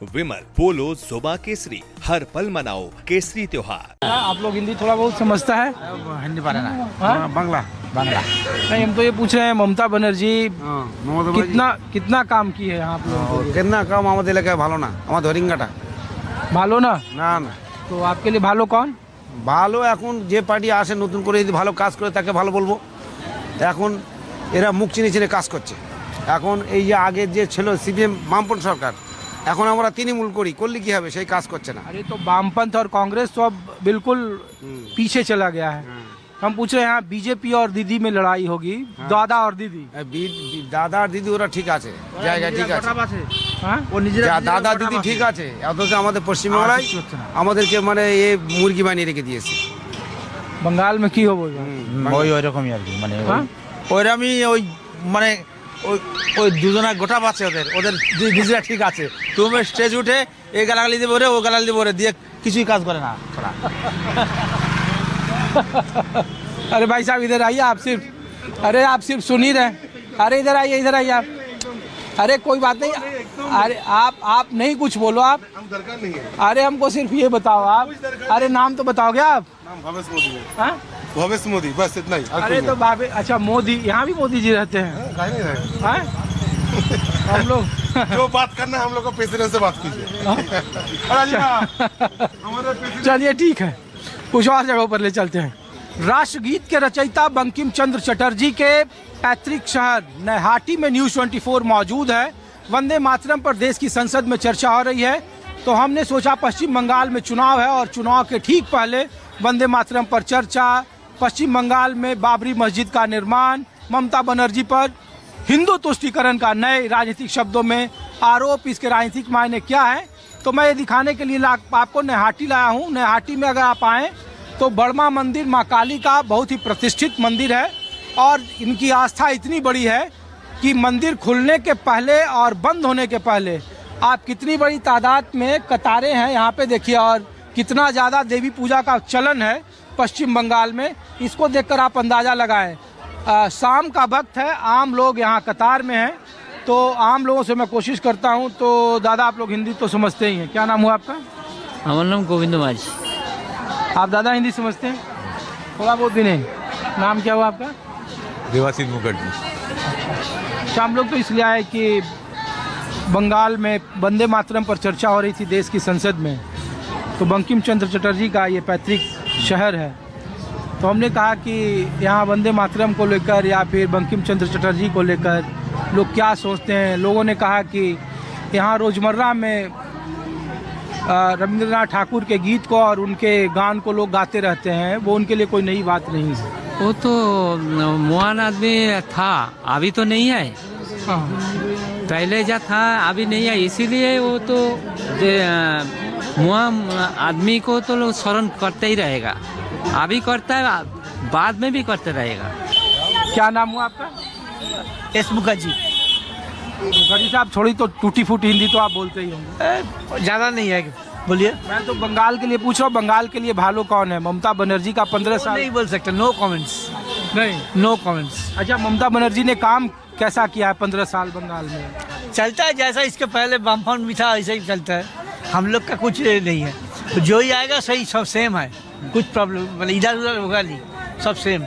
विमल, पोलो, जुबा केसरी, हर पल मनाओ केसरी त्योहार। आप लोग हिंदी थोड़ा बहुत समझता है? हिंदी पारे ना बांग्ला बांग्ला नहीं, हम तो ये पूछ रहे हैं ममता बनर्जी कितना काम की है यहाँ आप लोगों के लिए? कितना काम আমাদের এলাকায় ভালো না আমার ধরিঙ্গাটা ভালো না? না না तो आपके लिए ভালো कौन? ভালো এখন যে পার্টি আসে নতুন করে যদি ভালো কাজ করে তাকে ভালো বলবো। এখন এরা মুখ চিনে চিনে কাজ করছে। এখন এই যে আগে যে ছিল সিপিএম বামপন্থী সরকার, এখন আমরা তৃণমূল করি, করলে কি হবে, সেই কাজ করছে না। अरे तो वामपंथ और कांग्रेस तो अब बिल्कुल पीछे चला गया है। हम पूछ रहे हैं यहाँ बीजेपी और दीदी में लड़ाई होगी, दादा और दीदी। দাদা আর দিদি ওরা ঠিক আছে, জায়গা ঠিক আছে, हाँ? যা দাদা দিদি ঠিক আছে। অথচ আমাদের পশ্চিমবাংলায় আমাদেরকে মানে এ মুরগি বানিয়ে রেখে দিয়েছে। बंगाल में की हो बोल ওই ওইরকমই আর কি, মানে হ্যাঁ? ওইরকমই ওই মানে ওই দুজনা গোটা পাচ্ছে, ওদের নিজেরা ঠিক আছে। তুমি স্টেজ উঠে এই গালাগালি দিব রে, ও গালাগালি দিব রে, দিয়ে কিছুই কাজ করে না ওরা। अरे भाई साहब इधर आइए, आप सिर्फ सुन ही रहे। अरे इधर आइए आप। अरे कोई बात नहीं, अरे आप नहीं कुछ बोलो आप। अरे हमको सिर्फ ये बताओ आप, अरे नाम तो बताओगे आप? भवेश मोदी है। हाँ? भवेश मोदी, बस इतना ही। अरे तो बाबे, अच्छा मोदी, यहाँ भी मोदी जी रहते हैं? काहे नहीं रहे? हाँ? हम लोग जो बात करना है हम लोग को पेशेंस से बात कीजिए। चलिए ठीक है, कुछ और जगहों पर ले चलते हैं। राष्ट्रगीत के रचयिता बंकिम चंद्र चटर्जी के पैतृक शहर नैहाटी में न्यूज़ 24 मौजूद है। वंदे मातरम पर देश की संसद में चर्चा हो रही है, तो हमने सोचा पश्चिम बंगाल में चुनाव है और चुनाव के ठीक पहले वंदे मातरम पर चर्चा, पश्चिम बंगाल में बाबरी मस्जिद का निर्माण, ममता बनर्जी पर हिंदू तुष्टीकरण का नए राजनीतिक शब्दों में आरोप, इसके राजनीतिक मायने क्या है, तो मैं ये दिखाने के लिए आपको नैहाटी लाया हूँ। नैहाटी में अगर आप आएँ तो बड़मा मंदिर माँ काली का बहुत ही प्रतिष्ठित मंदिर है और इनकी आस्था इतनी बड़ी है कि मंदिर खुलने के पहले और बंद होने के पहले आप कितनी बड़ी तादाद में कतारें हैं यहाँ पे देखिए, और कितना ज़्यादा देवी पूजा का चलन है पश्चिम बंगाल में, इसको देखकर आप अंदाज़ा लगाएं। शाम का वक्त है, आम लोग यहाँ कतार में हैं, तो आम लोगों से मैं कोशिश करता हूँ। तो दादा आप लोग हिंदी तो समझते ही हैं, क्या नाम हुआ आपका? हमारा नाम गोविंद माझी। आप दादा हिंदी समझते हैं? थोड़ा बहुत भी नहीं। नाम क्या हुआ आपका? देवाशीष मुखर्जी। अच्छा, हम लोग तो इसलिए आए कि बंगाल में वंदे मातरम पर चर्चा हो रही थी देश की संसद में, तो बंकिम चंद्र चटर्जी का ये पैतृक शहर है, तो हमने कहा कि यहाँ वंदे मातरम को लेकर या फिर बंकिम चंद्र चटर्जी को लेकर लोग क्या सोचते हैं। लोगों ने कहा कि यहाँ रोज़मर्रा में रविंद्रनाथ ठाकुर के गीत को और उनके गान को लोग गाते रहते हैं, वो उनके लिए कोई नई बात नहीं है। वो तो महान आदमी था, अभी तो नहीं है। हाँ। पहले जो था अभी नहीं है, इसीलिए वो तो महान आदमी को तो लोग स्मरण करते ही रहेगा, अभी करता है, बाद में भी करते रहेगा। क्या नाम हुआ आपका? एस मुखर्जी। मुखर्जी साहब थोड़ी तो टूटी फूटी हिंदी तो आप बोलते ही होंगे। ज़्यादा नहीं है, बोलिए। मैं तो बंगाल के लिए पूछ रहा हूँ, बंगाल के लिए भालो कौन है? ममता बनर्जी का 15 साल नहीं बोल सकते, नो कमेंट्स, नहीं, नो कमेंट्स। अच्छा, ममता बनर्जी ने काम कैसा किया है 15 साल बंगाल में? चलता है जैसा इसके पहले वामफ्रंट भी था, ऐसा ही चलता है। हम लोग का कुछ नहीं है, जो ही आएगा सही, सब सेम है, कुछ प्रॉब्लम मतलब इधर उधर होगा नहीं, सब सेम।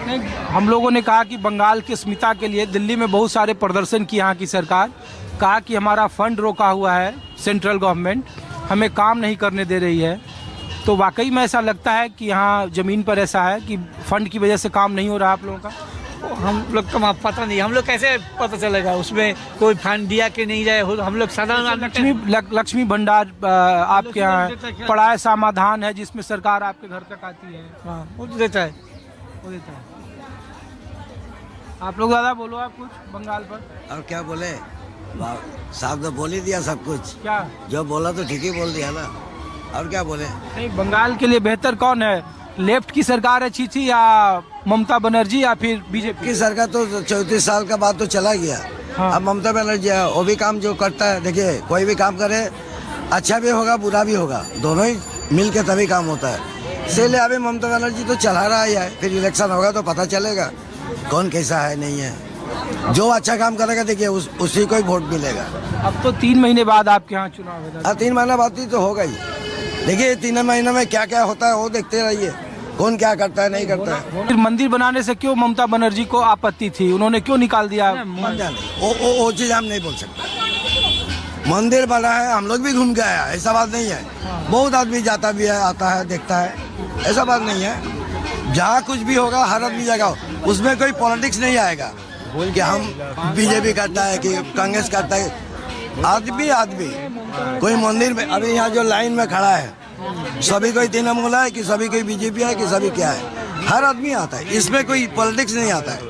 नहीं, हम लोगों ने कहा कि बंगाल की अस्मिता के लिए दिल्ली में बहुत सारे प्रदर्शन की यहाँ की सरकार, कहा कि हमारा फंड रोका हुआ है, सेंट्रल गवर्नमेंट हमें काम नहीं करने दे रही है। तो वाकई में ऐसा लगता है कि यहाँ ज़मीन पर ऐसा है कि फंड की वजह से काम नहीं हो रहा आप लोगों का? हम लोग का पता नहीं, हम लोग कैसे पता चलेगा उसमें कोई फंड दिया कि नहीं जाए। हम लोग साधारण लक्ष्मी भंडार आपके यहाँ पढ़ाए समाधान है जिसमें सरकार आपके घर तक आती है। हाँ, वो तो देता है, वो देता है। आप लोग ज़्यादा बोलो आप कुछ बंगाल पर। और क्या बोले, साहब तो बोल ही दिया सब कुछ, क्या जो बोला तो ठीक ही बोल दिया ना, और क्या बोले। नहीं, बंगाल के लिए बेहतर कौन है? लेफ्ट की सरकार अच्छी थी या ममता बनर्जी या फिर बीजेपी की सरकार? तो 34 साल का बाद तो चला गया। हाँ। अब ममता बनर्जी है, वो भी काम जो करता है, देखिए कोई भी काम करे अच्छा भी होगा बुरा भी होगा, दोनों ही मिल के तभी काम होता है। इसीलिए अभी ममता बनर्जी तो चला रहा है, फिर इलेक्शन होगा तो पता चलेगा कौन कैसा है नहीं है। जो अच्छा काम करेगा देखिए उसी को ही वोट मिलेगा। अब तो 3 महीने बाद आपके यहाँ चुनाव है। हाँ 3 महीना बाद ही तो होगा ही। देखिए 3 महीने में क्या क्या होता है वो देखते रहिए, कौन क्या करता है नहीं करता है। फिर मंदिर बनाने से क्यों ममता बनर्जी को आपत्ति थी, उन्होंने क्यों निकाल दिया? वो चीज हम नहीं बोल सकते। मंदिर बना है, हम लोग भी घूम के आया, ऐसा बात नहीं है। बहुत आदमी जाता भी है, आता है, देखता है, ऐसा बात नहीं है। जहाँ कुछ भी होगा हर आदमी जगह, उसमें कोई पॉलिटिक्स नहीं आएगा कि हम बीजेपी करता है कि कांग्रेस करता है। आदमी कोई मंदिर में, अभी यहाँ जो लाइन में खड़ा है सभी कोई तृणमूल है कि सभी कोई बीजेपी है कि सभी क्या है, हर आदमी आता है, इसमें कोई पॉलिटिक्स नहीं आता है।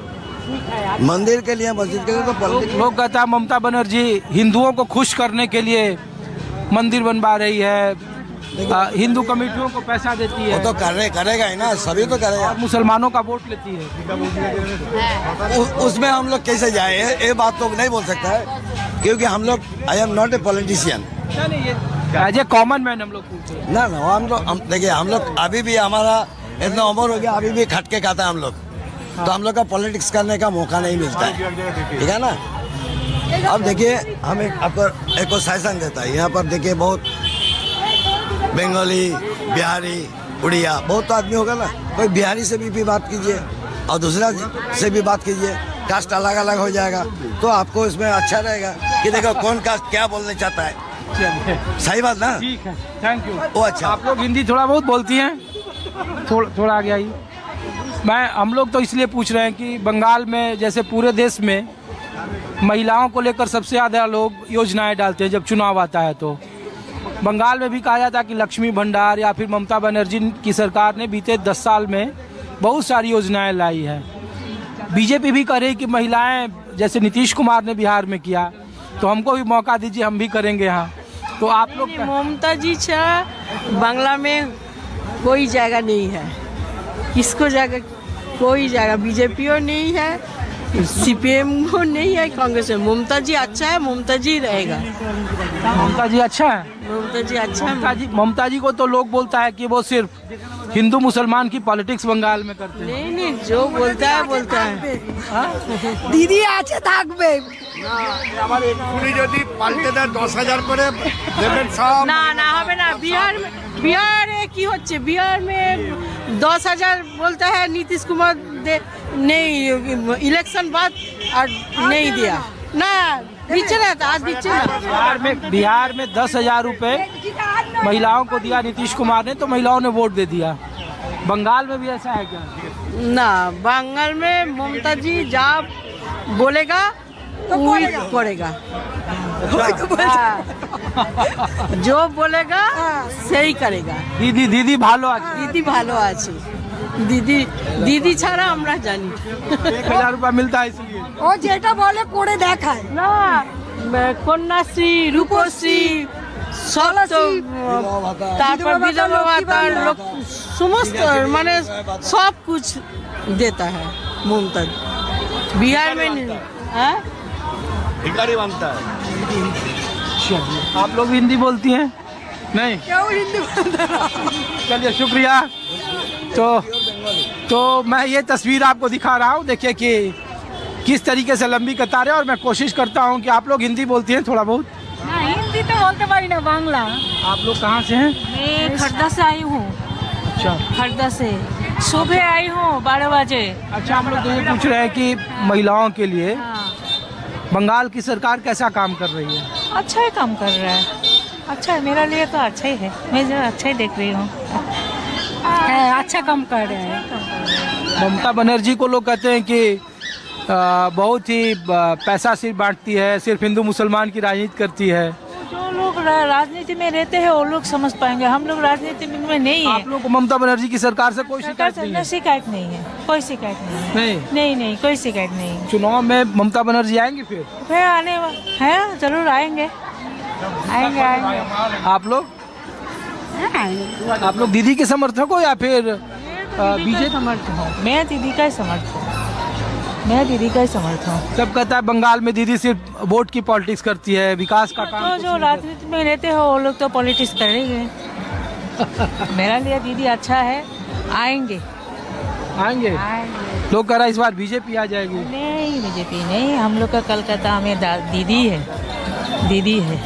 मंदिर के लिए मस्जिद के लिए तो पॉलिटिक्स। लोग कहता है ममता बनर्जी हिंदुओं को खुश करने के लिए मंदिर बनवा रही है, हिंदू कमेटियों को पैसा देती है। वो तो करेगा ही ना, सभी तो करेगा। मुसलमानों का वोट लेती है। उसमें हम लोग कैसे जाए, ये बात तो नहीं बोल सकता है, क्योंकि हम लोग, I am not a politician. As a common man हम लोग पूछते हैं। ना हम देखिए, हम लोग अभी भी, हमारा इतना उम्र हो गया, अभी भी खट के खाता है हम लोग, तो हम लोग का पॉलिटिक्स करने का मौका नहीं मिलता है, ठीक है ना। अब देखिए हम आपको एक शासन देता है, यहाँ पर देखिए बहुत बंगाली, बिहारी, उड़िया, बहुत आदमी होगा ना, कोई बिहारी से भी बात कीजिए और दूसरा से भी बात कीजिए, कास्ट अलग अलग हो जाएगा, तो आपको इसमें अच्छा रहेगा कि देखो कौन कास्ट क्या बोलना चाहता है। सही बात ना। ठीक है, थैंक यू। वो अच्छा, आप लोग हिंदी थोड़ा बहुत बोलती हैं? थोड़ा आगे आइए। हम लोग तो इसलिए पूछ रहे हैं कि बंगाल में जैसे पूरे देश में महिलाओं को लेकर सबसे ज़्यादा लोग योजनाएं डालते हैं जब चुनाव आता है, तो बंगाल में भी कहा जाता है कि लक्ष्मी भंडार या फिर ममता बनर्जी की सरकार ने बीते 10 साल में बहुत सारी योजनाएं लाई है। बीजेपी भी कह रही कि महिलाएं, जैसे नीतीश कुमार ने बिहार में किया, तो हमको भी मौका दीजिए, हम भी करेंगे यहाँ। तो आप लोग ममता जी बांग्ला में कोई जगह नहीं है, किसको जगह, कोई जगह बीजेपी नहीं है, सीपीएम को नहीं है, कांग्रेस में। ममता जी अच्छा है, ममता जी रहेगा। ममता जी अच्छा है, ममता जी अच्छा है। ममता जी को तो लोग बोलता है कि वो सिर्फ हिंदू मुसलमान की पॉलिटिक्स बंगाल में करते हैं। नहीं, जो बोलता है बोलता है। दीदी আছে থাকবে আবার এক্ষুনি যদি পাল্টে দেয় 10,000 করে দেবেন সব। না হবে না। बिहार की होच्छे, बिहार में 10,000 बोलता है नीतीश कुमार नहीं, इलेक्शन बाद और नहीं दिया ना, दीजिए ना, आज दीजिए ना। बिहार में 10,000 रुपए महिलाओं को दिया नीतीश कुमार ने, तो महिलाओं ने वोट दे दिया। बंगाल में भी ऐसा है क्या? ना, बंगाल में ममता जी जब बोलेगा वही करेगा। जो बोलेगा सही करेगा। दीदी ভালো আছে, दीदी भालो আছে, दीदी ছাড়া আমরা জানি। 1,000 रुपया मिलता है इसलिए ও যেটা বলে করে দেখায় না, কন্যাশ্রী, রূপশ্রী, সব তো, তারপর বিধবা ভাতা, সমস্ত মানে सब कुछ देता है ममता। बिहार में नहीं है, भिखारी बनता है। आप लोग हिंदी बोलती हैं? नहीं, কেউ হিন্দি বলতে না। चलिए शुक्रिया। तो मैं ये तस्वीर आपको दिखा रहा हूँ, देखिए कि किस तरीके से लंबी कतारें, और मैं कोशिश करता हूँ कि आप लोग हिंदी बोलती हैं थोड़ा बहुत। না হিন্দি তো বলতে পারি না, বাংলা। आप लोग कहाँ से हैं? मैं खड़दा से आई हूँ, अच्छा खड़दा से सुबह आई हूँ 12 बजे। अच्छा, हम लोग तो ये पूछ रहे हैं कि महिलाओं के लिए बंगाल की सरकार कैसा काम कर रही है? अच्छा ही काम कर रहा है, अच्छा है, मेरे लिए तो अच्छा ही है, मैं जो अच्छा ही देख रही हूँ। अच्छा काम कर रहे हैं। ममता बनर्जी को लोग कहते हैं कि बहुत ही पैसा सिर्फ बांटती है, सिर्फ हिंदू मुसलमान की राजनीति करती है। जो लोग राजनीति में रहते हैं वो लोग समझ पाएंगे, हम लोग राजनीति में नहीं है। आप लोग को ममता बनर्जी की सरकार से कोई शिकायत नहीं है? शिकायत नहीं है, कोई शिकायत नहीं है। नहीं, कोई शिकायत नहीं। चुनाव में ममता बनर्जी आएंगे फिर आने हैं, जरूर आएंगे। आप लोग दीदी के समर्थक हो या फिर बीजेपी समर्थक हूँ? मैं दीदी का ही समर्थक हूँ। सब कहता है बंगाल में दीदी सिर्फ वोट की पॉलिटिक्स करती है, विकास का काम तो जो राजनीति में रहते हो वो लोग तो पॉलिटिक्स करेंगे। मेरा लिए दीदी अच्छा है, आएंगे। लोग कह रहा है इस बार बीजेपी आ जाएगी। नहीं, बीजेपी नहीं, हम लोग का कलकत्ता में दीदी है। दीदी है।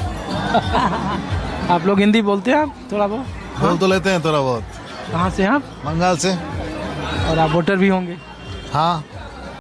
आप लोग हिंदी बोलते हैं आप थोड़ा बहुत? बोल तो लेते हैं थोड़ा बहुत। कहाँ से हैं आप? बंगाल से। और आप वोटर भी होंगे? हाँ